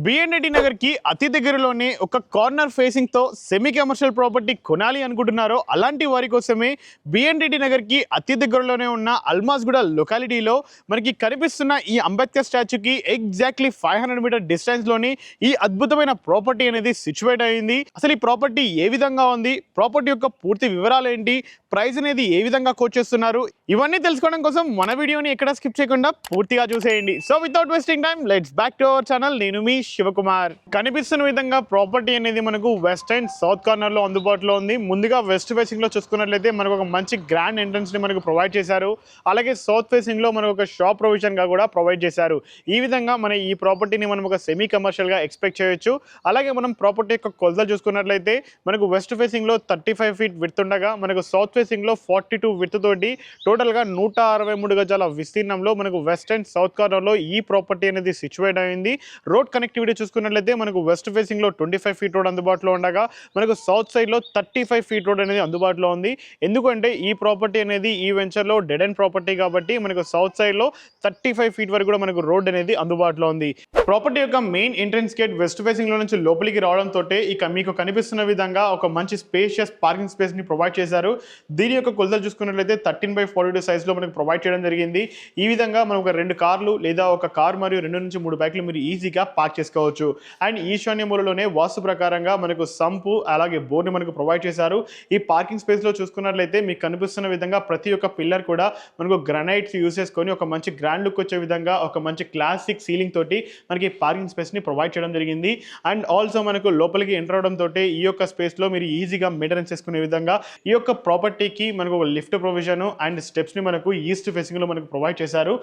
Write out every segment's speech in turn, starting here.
బిఎన్రెడ్డి నగర్ కి అతి దగ్గరలోనే ఒక కార్నర్ ఫేసింగ్ తో సెమీ కమర్షియల్ ప్రాపర్టీ కొనాలి అనుకుంటున్నారో అలాంటి వారి కోసమే బిఎన్రెడ్డి నగర్ కి అతి దగ్గరలోనే ఉన్న అల్మాజ్గూడ లొకాలిటీలో మనకి కనిపిస్తున్న ఈ అంబేద్కర్ స్టాచ్యూకి ఎగ్జాక్ట్లీ 500 మీటర్ డిస్టెన్స్ లోని ఈ అద్భుతమైన ప్రాపర్టీ అనేది సిచ్యువేట్ అయింది. అసలు ఈ ప్రాపర్టీ ఏ విధంగా ఉంది, ప్రాపర్టీ యొక్క పూర్తి వివరాలు ఏంటి, ప్రైస్ అనేది ఏ విధంగా కోట్ చేస్తున్నారు, ఇవన్నీ తెలుసుకోవడం కోసం మన వీడియోని ఎక్కడ స్కిప్ చేయకుండా పూర్తిగా చూసేయండి. So without wasting time let's back to our channel. నేను మీ శివకుమార్. కనిపిస్తున్న విధంగా ప్రాపర్టీ అనేది మనకు వెస్ట్ అండ్ సౌత్ కార్నర్ లో అందుబాటులో ఉంది. ముందుగా వెస్ట్ ఫేసింగ్ లో చూసుకున్నట్లయితే మనకు ఒక మంచి గ్రాండ్ ఎంట్రన్స్ ని మనకు ప్రొవైడ్ చేశారు. అలాగే సౌత్ ఫేసింగ్ లో మనకు ఒక షాప్ ప్రొవిజన్ గా కూడా ప్రొవైడ్ చేశారు. ఈ విధంగా మన ఈ ప్రాపర్టీని మనం ఒక సెమీ కమర్షియల్ గా ఎక్స్పెక్ట్ చేయొచ్చు. అలాగే మనం ప్రాపర్టీ యొక్క కొలతలు చూసుకున్నట్లయితే మనకు వెస్ట్ ఫేసింగ్ లో 35 ఫీట్ విడ్త్ ఉండగా మనకు సౌత్ ఫేసింగ్ లో 42 విడ్త్ తోటి టోటల్ గా 163 గజాల విస్తీర్ణంలో మనకు వెస్ట్ అండ్ సౌత్ కార్నర్ లో ఈ ప్రాపర్టీ అనేది సిచ్యువేట్ అయింది. రోడ్ కనెక్టివిటీ చూసుకున్నట్లయితే మనకు వెస్ట్ ఫేసింగ్ లో 25 ఫీట్ రోడ్ అందుబాటులో ఉండగా మనకు సౌత్ సైడ్ లో 35 ఫీట్ రోడ్ అనేది అందుబాటులో ఉంది. ఎందుకంటే ఈ ప్రాపర్టీ అనేది ఈ వెంచర్ లో డెడ్ అండ్ ప్రాపర్టీ కాబట్టి మనకు సౌత్ సైడ్ లో 35 ఫీట్ వరకు కూడా మనకు రోడ్ అనేది అందుబాటులో ఉంది. ప్రాపర్టీ యొక్క main entrance gate west facing లో నుంచి లోపలికి రావడంతో ఇక మీకు కనిపిస్తున్న విధంగా ఒక మంచి స్పేషియస్ పార్కింగ్ స్పేస్ ని ప్రొవైడ్ చేశారు. దీని యొక్క కొలతలు చూసుకున్నట్లయితే 13/42 సైజ్ లో మనకు ప్రొవైడ్ చేయడం జరిగింది. ఈ విధంగా మనం ఒక 2 కార్లు లేదా ఒక కార్ మరియు 2 నుంచి 3 బైక్లు మీరు ఈజీగా పార్క్ చేసుకోవచ్చు. అండ్ ఈశాన్య మూలలోనే వాస్తు ప్రకారంగా మనకు సంపు అలాగే బోర్ని మనకు ప్రొవైడ్ చేశారు. ఈ పార్కింగ్ స్పేస్ లో చూసుకున్నట్లయితే మీకు కనిపిస్తున్న విధంగా ప్రతి ఒక్క పిల్లర్ కూడా మనకు గ్రానైట్స్ యూస్ చేసుకొని ఒక మంచి గ్రాండ్ లుక్ వచ్చే విధంగా ఒక మంచి క్లాసిక్ సీలింగ్ తోటి మనకి పార్కింగ్ స్పేస్ ని ప్రొవైడ్ చేయడం జరిగింది. అండ్ ఆల్సో మనకు లోపలికి ఎంటర్ అవడం తోటి ఈ యొక్క స్పేస్ లో మీరు ఈజీగా మెయింటెనెన్స్ చేసుకునే విధంగా ఈ యొక్క ప్రాపర్టీకి మనకు లిఫ్ట్ ప్రొవిజన్ అండ్ స్టెప్స్ ని మనకు ఈస్ట్ ఫేసింగ్ లో మనకు ప్రొవైడ్ చేశారు.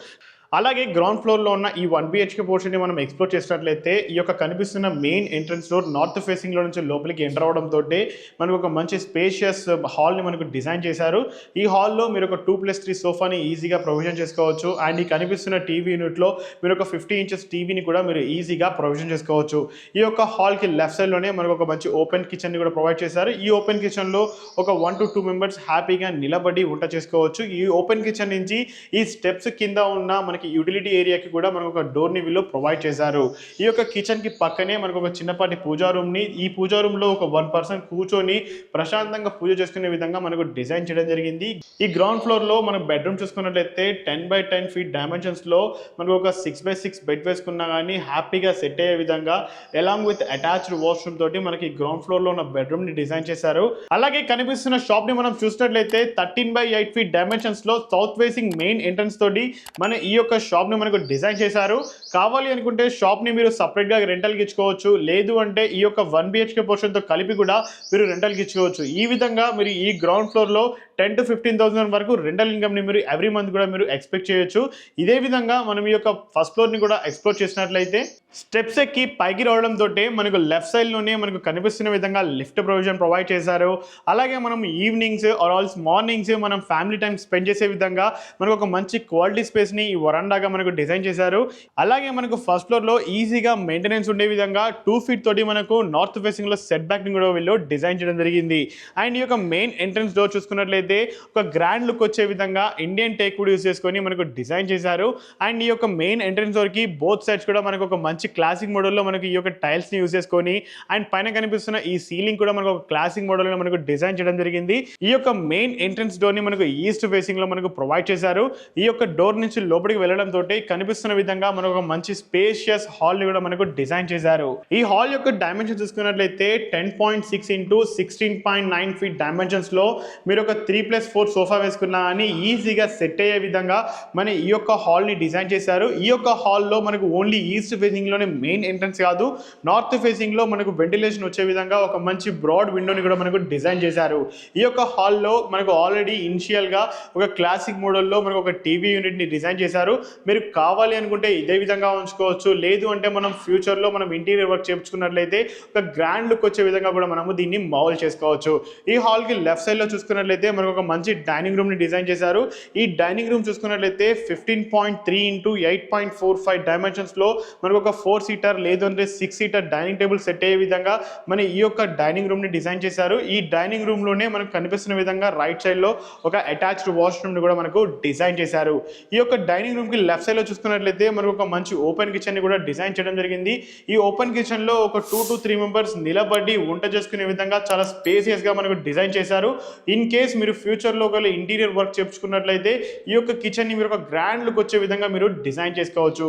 అలాగే గ్రౌండ్ ఫ్లోర్లో ఉన్న ఈ 1 BHK పోర్షన్ని మనం ఎక్స్ప్లోర్ చేసినట్లయితే ఈ యొక్క కనిపిస్తున్న మెయిన్ ఎంట్రన్స్ డోర్ నార్త్ ఫేసింగ్లో నుంచి లోపలికి ఎంటర్ అవడంతో మనకు ఒక మంచి స్పేషియస్ హాల్ని మనకు డిజైన్ చేశారు. ఈ హాల్లో మీరు ఒక 2+3 సోఫాని ఈజీగా ప్రొవిజన్ చేసుకోవచ్చు. అండ్ ఈ కనిపిస్తున్న టీవీ యూనిట్లో మీరు ఒక 50 ఇంచెస్ టీవీని కూడా మీరు ఈజీగా ప్రొవిజన్ చేసుకోవచ్చు. ఈ యొక్క హాల్కి లెఫ్ట్ సైడ్లోనే మనకు ఒక మంచి ఓపెన్ కిచెన్ని కూడా ప్రొవైడ్ చేశారు. ఈ ఓపెన్ కిచెన్లో ఒక 1 to 2 మెంబర్స్ హ్యాపీగా నిలబడి వంట చేసుకోవచ్చు. ఈ ఓపెన్ కిచెన్ నుంచి ఈ స్టెప్స్ కింద ఉన్న యూటిలిటీ ఏరియాకి కూడా మనకు ఒక డోర్ ని వీళ్ళు ప్రొవైడ్ చేశారు. ఈ యొక్క కిచెన్ కి పక్కనే మనకు ఒక చిన్నపాటి పూజా రూమ్ ని, ఈ పూజా రూమ్ లో ఒక 1 పర్సన్ కూర్చొని ప్రశాంతంగా పూజ చేసుకునే విధంగా మనకు డిజైన్ చేయడం జరిగింది. ఈ గ్రౌండ్ ఫ్లోర్ లో మనం బెడ్రూమ్ చూసుకున్నట్లయితే 10x10 ఫీట్ డైమెన్షన్స్ లో మనకు ఒక 6x6 బెడ్ వేసుకున్నా కానీ హ్యాపీగా సెట్ అయ్యే విధంగా అలాంగ్ విత్ అటాచ్డ్ వాష్రూమ్ తోటి మనకి గ్రౌండ్ ఫ్లోర్ లో ఉన్న బెడ్రూమ్ ని డిజైన్ చేశారు. అలాగే కనిపిస్తున్న షాప్ ని మనం చూసినట్లయితే 13x8 ఫీట్ డైమెన్షన్స్ లో సౌత్ ఫేసింగ్ మెయిన్ ఎంట్రన్స్ తోటి మన ఈ యొక్క షాప్ ని మనకు డిజైన్ చేశారు. కావాలి అనుకుంటే షాప్ ని మీరు సపరేట్ గా రెంటల్ కి ఇచ్చుకోవచ్చు. లేదు అంటే ఈ యొక్క 1 BHK పోర్షన్ తో కలిపి కూడా మీరు రెంటల్ కి ఇచ్చుకోవచ్చు. ఈ విధంగా మీరు ఈ గ్రౌండ్ ఫ్లోర్ లో 10 to 15,000 వరకు రెంటల్ ఇన్కమ్ ని మీరు ఎవ్రీ మంత్ కూడా మీరు ఎక్స్పెక్ట్ చేయొచ్చు. ఇదే విధంగా మనం ఈ యొక్క ఫస్ట్ ఫ్లోర్ ని కూడా ఎక్స్ప్లోర్ చేసినట్లయితే స్టెప్స్ ఎక్కి పైకి రావడం తోటే మనకు లెఫ్ట్ సైడ్ లోనే మనకు కనిపిస్తున్న విధంగా లిఫ్ట్ ప్రొవిజన్ ప్రొవైడ్ చేశారు. అలాగే మనం ఈవినింగ్స్ ఆర్ ఆల్స్ మార్నింగ్స్ మనం ఫ్యామిలీ టైం స్పెండ్ చేసే విధంగా మనకు ఒక మంచి క్వాలిటీ స్పేస్ ని ఈ వరండాగా మనకు డిజైన్ చేశారు. అలాగే మనకు ఫస్ట్ ఫ్లోర్ లో ఈజీగా మెయింటెనెన్స్ ఉండే విధంగా 2 ఫీట్ తోటి మనకు నార్త్ ఫేసింగ్ లో సెట్ బ్యాక్ ని కూడా వీళ్ళు డిజైన్ చేయడం జరిగింది. అండ్ ఈ యొక్క మెయిన్ ఎంట్రన్స్ డోర్ చూసుకున్నట్లయితే ఒక గ్రాండ్ లుక్ వచ్చే విధంగా ఇండియన్ టేక్ వుడ్ యూస్ చేసుకొని మనకు డిజైన్ చేశారు. అండ్ ఈ యొక్క మెయిన్ ఎంట్రన్స్ డోర్ కి బోత్ సైడ్స్ కూడా మనకు ఒక మంచి క్లాసిక్ మోడల్లో మనకు ఈ యొక్క టైల్స్ ని యూస్ చేసుకొని అండ్ పైన కనిపిస్తున్న ఈ సీలింగ్ కూడా మనకు ఒక క్లాసిక్ మోడల్ లో మనకు డిజైన్ చేయడం జరిగింది. ఈ యొక్క మెయిన్ ఎంట్రన్స్ డోర్ ని మనకు ఈస్ట్ ఫేసింగ్ లో మనకు ప్రొవైడ్ చేశారు. ఈ యొక్క డోర్ నుంచి లోపలికి వెళ్ళడం తోటి కనిపిస్తున్న విధంగా మనకు ఒక మంచి స్పేషియస్ హాల్ ని కూడా మనకు డిజైన్ చేశారు. ఈ హాల్ యొక్క డైమెన్షన్ చూసుకున్నట్లయితే 10.6 into 16.9 ఫీట్ డైమెన్షన్స్ లో మీరు ఒక 3+4 సోఫా వేసుకున్నా అని ఈజీగా సెట్ అయ్యే విధంగా మన ఈ యొక్క హాల్ ని డిజైన్ చేశారు. ఈ యొక్క హాల్ లో మనకు ఓన్లీ ఈస్ట్ ఫేసింగ్ లోనే మెయిన్ ఎంట్రన్స్ కాదు, నార్త్ ఫేసింగ్ లో మనకు వెంటిలేషన్ వచ్చే విధంగా ఒక మంచి బ్రాడ్ విండోని కూడా మనకు డిజైన్ చేశారు. ఈ యొక్క హాల్ లో మనకు ఆల్రెడీ ఇనిషియల్ గా ఒక క్లాసిక్ మోడల్లో మనకు ఒక టీవీ యూనిట్ ని డిజైన్ చేశారు. మీరు కావాలి అనుకుంటే ఇదే విధంగా ఉంచుకోవచ్చు. లేదు అంటే మనం ఫ్యూచర్ లో మనం ఇంటీరియర్ వర్క్ చేయించుకున్నట్లయితే ఒక గ్రాండ్ లుక్ వచ్చే విధంగా కూడా మనము దీన్ని మౌల్డ్ చేసుకోవచ్చు. ఈ హాల్ కి లెఫ్ట్ సైడ్ లో చూసుకున్నట్లయితే మనకు మనకు ఒక మంచి డైనింగ్ రూమ్ని డిజైన్ చేశారు. ఈ డైనింగ్ రూమ్ చూసుకున్నట్లయితే 15.3 ఇంటూ 8.45 డైమెన్షన్స్లో మనకు ఒక 4 సీటర్ లేదు అంటే 6 సీటర్ డైనింగ్ టేబుల్ సెట్ అయ్యే విధంగా మన ఈ యొక్క డైనింగ్ రూమ్ని డిజైన్ చేశారు. ఈ డైనింగ్ రూమ్లోనే మనకు కనిపిస్తున్న విధంగా రైట్ సైడ్లో ఒక అటాచ్డ్ వాష్రూమ్ని కూడా మనకు డిజైన్ చేశారు. ఈ యొక్క డైనింగ్ రూమ్కి లెఫ్ట్ సైడ్లో చూసుకున్నట్లయితే మనకు ఒక మంచి ఓపెన్ కిచెన్ని కూడా డిజైన్ చేయడం జరిగింది. ఈ ఓపెన్ కిచెన్లో ఒక 2 to 3 మెంబర్స్ నిలబడి వంట చేసుకునే విధంగా చాలా స్పేసియస్గా మనకు డిజైన్ చేశారు. ఇన్ కేస్ మీరు ఫ్యూచర్లో ఒకవేళ ఇంటీరియర్ వర్క్ చేయించుకున్నట్లయితే ఈ యొక్క కిచెన్ని మీరు ఒక గ్రాండ్ లుక్ వచ్చే విధంగా మీరు డిజైన్ చేసుకోవచ్చు.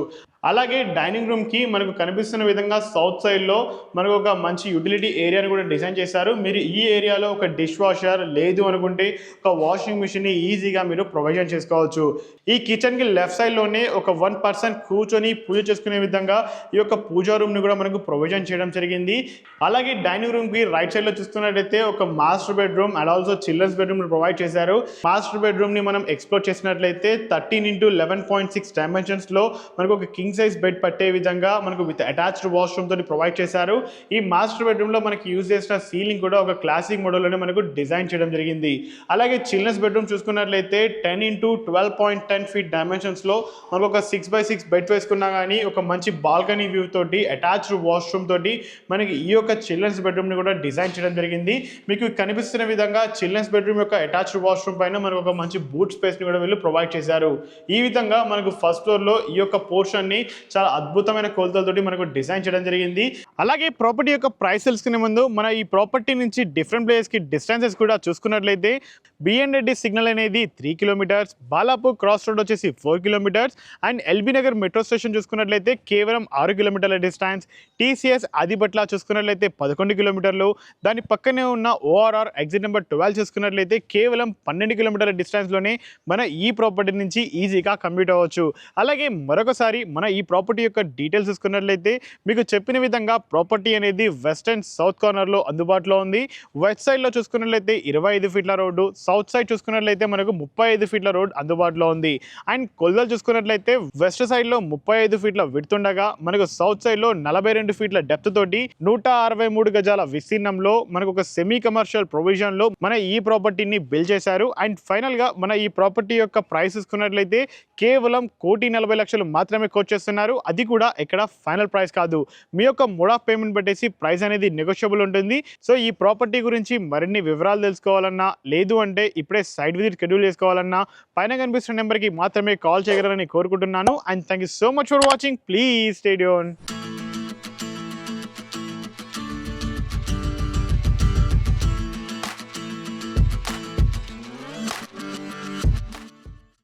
అలాగే డైనింగ్ రూమ్కి మనకు కనిపిస్తున్న విధంగా సౌత్ సైడ్లో మనకు ఒక మంచి యూటిలిటీ ఏరియాని కూడా డిజైన్ చేశారు. మీరు ఈ ఏరియాలో ఒక డిష్ వాషర్ లేదు అనుకుంటే ఒక వాషింగ్ మిషన్ని ఈజీగా మీరు ప్రొవిజన్ చేసుకోవచ్చు. ఈ కిచెన్కి లెఫ్ట్ సైడ్లోనే ఒక 1 పర్సన్ కూర్చొని పూజ చేసుకునే విధంగా ఈ యొక్క పూజా రూమ్ని కూడా మనకు ప్రొవిజన్ చేయడం జరిగింది. అలాగే డైనింగ్ రూమ్కి రైట్ సైడ్లో చూస్తున్నట్లయితే ఒక master bedroom and also children's bedroom provide చేశారు. మాస్టర్ బెడ్రూమ్ని మనం ఎక్స్ప్లోర్ చేసినట్లయితే 13 ఇంటూ 11.6 డైమెన్షన్స్లో మనకు ఒక కింగ్ సైజ్ బెడ్ పట్టే విధంగా మనకు విత్ అటాచ్డ్ వాష్రూమ్ తోటి ప్రొవైడ్ చేశారు. ఈ మాస్టర్ బెడ్రూమ్లో మనకి యూజ్ చేసిన సీలింగ్ కూడా ఒక క్లాసిక్ మోడల్లోనే మనకు డిజైన్ చేయడం జరిగింది. అలాగే చిల్డ్రన్స్ బెడ్రూమ్ చూసుకున్నట్లయితే 10 ఇంటూ 12.10 ఫీట్ డైమెన్షన్స్లో మనకు ఒక 6x6 బెడ్ వేసుకున్నా కానీ ఒక మంచి బాల్కనీ వ్యూ తోటి అటాచ్డ్ వాష్రూమ్ తోటి మనకి ఈ యొక్క చిల్డ్రన్స్ బెడ్రూమ్ని కూడా డిజైన్ చేయడం జరిగింది. మీకు కనిపిస్తున్న విధంగా చిల్డ్రన్స్ బెడ్రూమ్ యొక్క అటాచ్డ్ వాష్రూమ్ పైన మనకు ఒక మంచి బూట్ స్పేస్ని కూడా వీళ్ళు ప్రొవైడ్ చేశారు. ఈ విధంగా మనకు ఫస్ట్ ఫ్లోర్లో ఈ యొక్క పోర్షన్ని చాలా అద్భుతమైన కొలతలతోటి మనకు డిజైన్ చేయడం జరిగింది. అలాగే ప్రాపర్టీ యొక్క ప్రైస్ తెలుసుకునే ముందు మన ఈ ప్రాపర్టీ నుంచి డిఫరెంట్ ప్లేసెస్కి డిస్టెన్సెస్ కూడా చూసుకున్నట్లయితే బిఎన్ రెడ్డి సిగ్నల్ అనేది 3 కిలోమీటర్స్, బాలాపూర్ క్రాస్ రోడ్ వచ్చేసి 4 kilometres and LB Nagar metro station చూసుకున్నట్లయితే కేవలం 6 కిలోమీటర్ల డిస్టెన్స్. టీసీఎస్ ఆదిబట్ల చూసుకున్నట్లయితే 11 కిలోమీటర్లు, దాని పక్కనే ఉన్న ఓఆర్ఆర్ ఎగ్జిట్ నెంబర్ 12 చూసుకున్నట్లయితే కేవలం 12 కిలోమీటర్ల డిస్టెన్స్లోనే మన ఈ ప్రాపర్టీ నుంచి ఈజీగా కమ్యూట్ అవ్వచ్చు. అలాగే మరొకసారి మన ఈ ప్రాపర్టీ యొక్క డీటెయిల్స్ చూసుకున్నట్లయితే మీకు చెప్పిన విధంగా ప్రాపర్టీ అనేది వెస్ట్ అండ్ సౌత్ కార్నర్లో అందుబాటులో ఉంది. వెస్ట్ సైడ్లో చూసుకున్నట్లయితే 25 ఫీట్ల రోడ్డు, సౌత్ సైడ్ చూసుకున్నట్లయితే మనకు 35 ఫీట్ల రోడ్ అందుబాటులో ఉంది. అండ్ కొలతలు చూసుకున్నట్లయితే వెస్ట్ సైడ్లో 35 ఫీట్ల విడ్త్ ఉండగా మనకు సౌత్ సైడ్లో 42 ఫీట్ల డెప్త్ తోటి 163 గజాల విస్తీర్ణంలో మనకు ఒక సెమీ కమర్షియల్ ప్రొవిజన్లో మన ఈ ప్రాపర్టీని బిల్డ్ చేశారు. అండ్ ఫైనల్గా మన ఈ ప్రాపర్టీ యొక్క ప్రైస్ చూసుకున్నట్లయితే కేవలం 1,40,00,000 మాత్రమే కోట్ చేస్తున్నారు. అది కూడా ఇక్కడ ఫైనల్ ప్రైస్ కాదు. మీ యొక్క మోడ్ ఆఫ్ పేమెంట్ బట్టేసి ప్రైస్ అనేది నెగోషియబుల్ ఉంటుంది. సో ఈ ప్రాపర్టీ గురించి మరిన్ని వివరాలు తెలుసుకోవాలన్నా లేదు అంటే ఇప్పుడే సైట్ విజిట్ షెడ్యూల్ చేసుకోవాలన్నా పైన కనిపిస్తున్న నెంబర్కి మాత్రమే కాల్ చేయగలరని కోరుకుంటున్నాను. And thank you so much for watching. Please stay tuned.